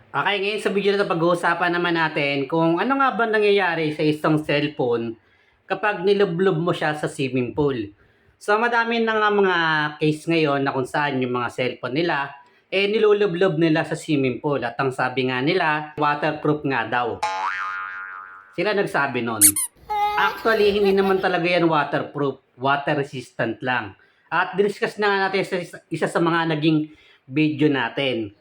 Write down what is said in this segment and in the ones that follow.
Okay, ngayon sa video na 'to pag-uusapan naman natin kung ano nga ba nangyayari sa isang cellphone kapag nilublob mo siya sa swimming pool. So madami na nga mga case ngayon na kung saan yung mga cellphone nila, nilulublob nila sa swimming pool at ang sabi nga nila, waterproof nga daw. Sila nagsabi nun. Actually, hindi naman talaga yan waterproof, water resistant lang. At discuss na nga natin sa isa sa mga naging video natin.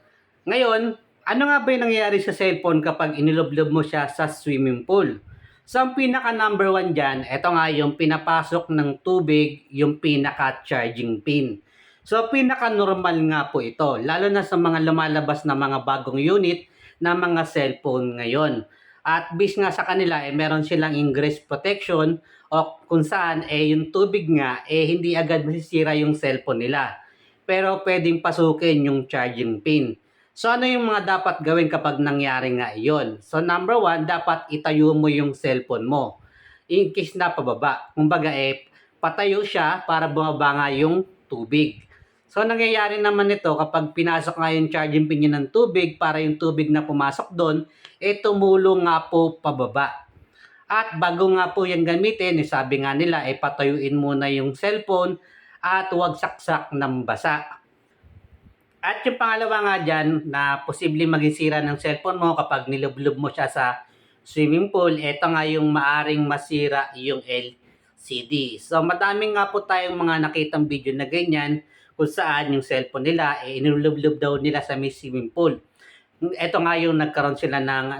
Ngayon, ano nga ba yung nangyayari sa cellphone kapag iniloblob mo siya sa swimming pool? So, ang pinaka number one dyan, ito nga yung pinapasok ng tubig, yung pinaka charging pin. So, pinaka normal nga po ito, lalo na sa mga lumalabas na mga bagong unit na mga cellphone ngayon. At based nga sa kanila, meron silang ingress protection o kung saan yung tubig nga hindi agad masisira yung cellphone nila. Pero pwedeng pasukin yung charging pin. So ano yung mga dapat gawin kapag nangyari nga iyon? So number one, dapat itayo mo yung cellphone mo. In case na pababa. Kumbaga patayo siya para bumaba nga yung tubig. So nangyayari naman ito kapag pinasok nga yung charging pin ng tubig para yung tubig na pumasok doon, tumulong nga po pababa. At bago nga po yan gamitin, sabi nga nila, patayuin muna yung cellphone at huwag saksak ng basa. At yung pangalawa nga dyan, na posibleng maging sira ng cellphone mo kapag nilublob mo siya sa swimming pool, ito nga yung maaring masira yung LCD. So madaming nga po tayong mga nakitang video na ganyan kung saan yung cellphone nila, inilublob daw nila sa may swimming pool. Ito nga yung nagkaroon sila ng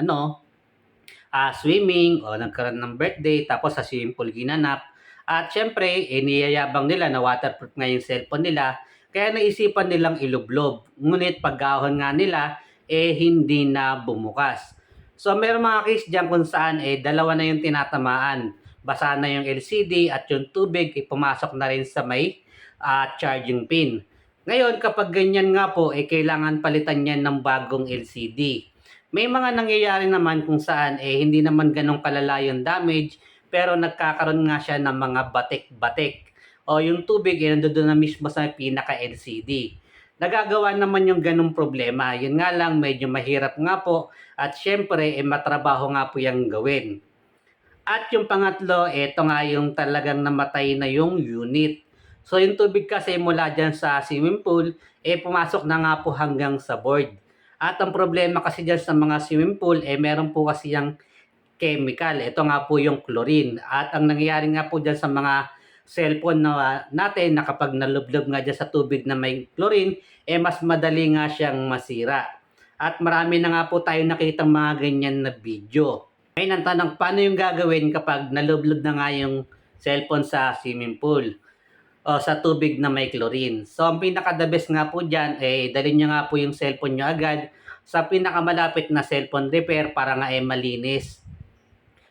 swimming o nagkaroon ng birthday tapos sa swimming pool ginanap. At syempre, niyayabang nila na waterproof nga yung cellphone nila kaya naisipan nilang ilublob. Ngunit pagkahon nga nila, hindi na bumukas. So meron mga case dyan kung saan dalawa na yung tinatamaan. Basa na yung LCD at yung tubig pumasok na rin sa may charging pin. Ngayon, kapag ganyan nga po, kailangan palitan yan ng bagong LCD. May mga nangyayari naman kung saan hindi naman ganong kalala yung damage, pero nagkakaroon nga siya ng mga batik-batik. O yung tubig nandoon na mismo sa pinaka-LCD. Nagagawa naman yung ganong problema. Yun nga lang, medyo mahirap nga po at syempre matrabaho nga po yung gawin. At yung pangatlo, ito nga yung talagang namatay na yung unit. So yung tubig kasi mula dyan sa swimming pool, pumasok na nga po hanggang sa board. At ang problema kasi dyan sa mga swimming pool, meron po kasi yung chemical. Ito nga po yung chlorine. At ang nangyayari nga po dyan sa mga cellphone na natin na kapag nalublob nga dyan sa tubig na may chlorine, mas madali nga siyang masira. At marami na nga po tayo nakitang mga ganyan na video. Ngayon ang tanong, paano yung gagawin kapag nalublob na nga yung cellphone sa swimming pool o sa tubig na may chlorine? So ang pinaka-the best nga po dyan, dalhin nyo nga po yung cellphone nyo agad sa pinakamalapit na cellphone repair para nga malinis.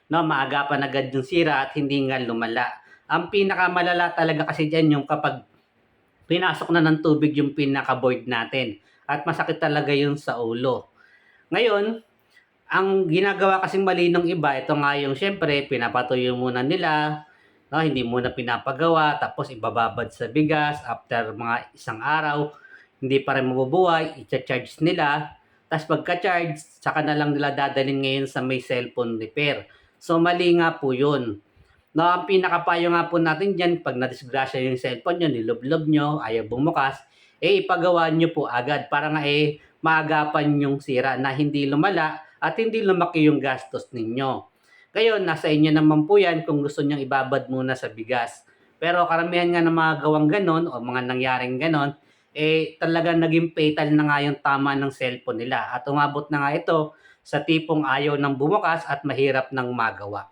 No, maagapan agad yung sira at hindi nga lumala. Ang pinakamalala talaga kasi dyan yung kapag pinasok na ng tubig yung pinaka-board natin at masakit talaga yun sa ulo. Ngayon, ang ginagawa kasing mali ng iba, ito nga yung syempre, pinapatuyo muna nila, no, hindi muna pinapagawa, tapos ibababad sa bigas, after mga isang araw, hindi pa rin mabubuhay, i-charge nila, tapos pagka-charge, saka na lang nila dadalhin ngayon sa may cellphone repair. So mali nga po yun. No, ang pinakapayo nga po natin dyan, pag nadisgrasya yung cellphone nyo, nilublob nyo, ayaw bumukas, ipagawa nyo po agad para nga maagapan yung sira na hindi lumala at hindi lumaki yung gastos ninyo. Ngayon, nasa inyo naman po yan kung gusto nyong ibabad muna sa bigas. Pero karamihan nga ng mga gawang ganon o mga nangyaring ganon, talagang naging fatal na nga yung tama ng cellphone nila. At umabot na nga ito sa tipong ayaw ng bumukas at mahirap ng magawa.